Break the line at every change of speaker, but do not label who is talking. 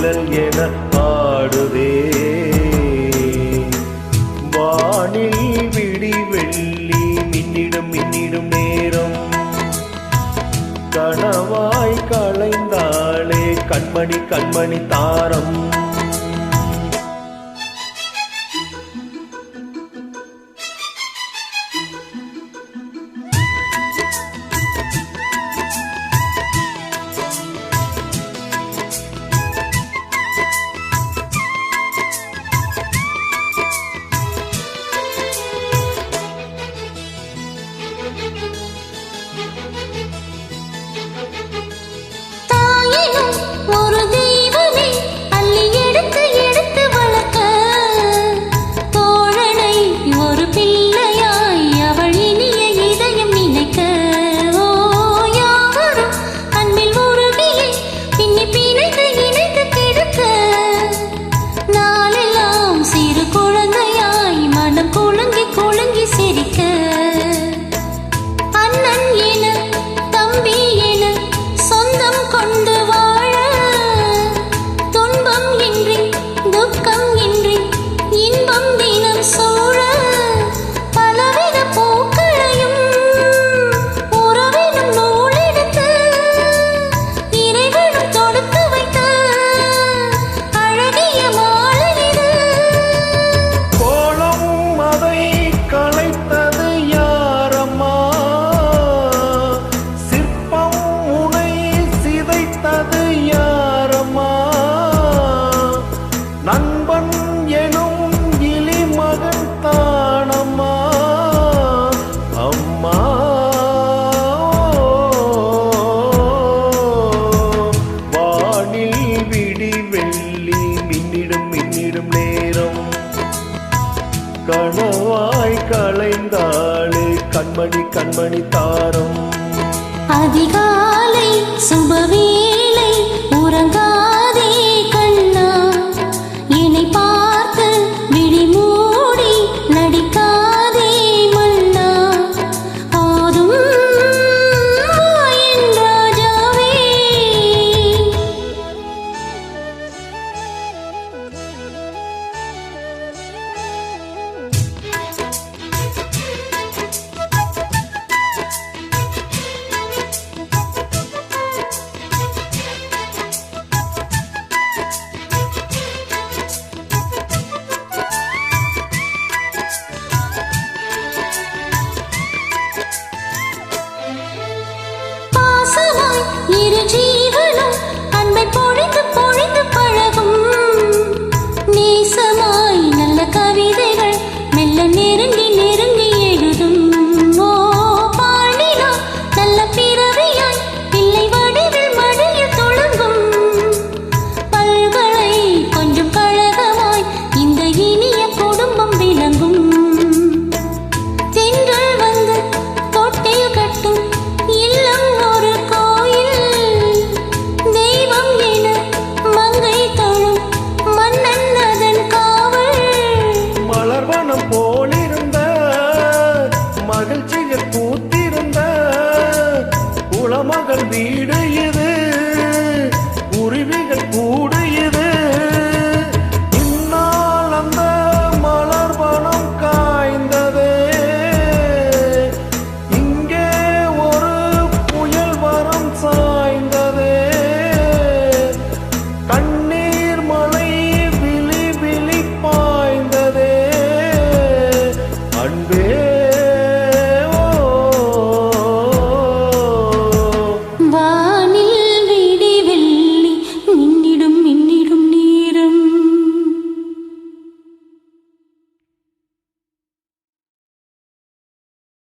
நிழல் என ஆடுதே. வானில் விடி வெள்ளி மின்னிடும் மின்னிடும் நேரம் கனவாய் களைந்தாளே கண்மணி கண்மணி தாரம். நண்பன் எனும் இளி மகன் தானம்மா அம்மா. வானில் விடி வெள்ளி மின்னிடும் மின்னிடும் நேரம் கனவாய் களைந்தாளே கண்மணி கண்மணி தாரம்.
அதிகாலை சுபவேளை உறங்காதே கண்ணா, என்னை பார்த்து விழி மூடி நடிக்காதே மன்னா. ஆதும் என் ராஜாவே. இரு ஜீவனும் அன்பை பொழிந்து பொழிந்து பழகும். நேசமாய் நல்ல கவிதைகள் மெல்ல நெருங்கி நெருங்கி எழுதும். ஓ பாண்டினா நல்ல பிறவியாய் பிள்ளை வடிவில் மடியில் தொடங்கும். பல்களை கொஞ்சம் கழகமாய் இந்த இனிய குடும்பம் விளங்கும். தென்றல் வந்து தொட்டில் கட்டும் இல்லம் ஒரு
போலே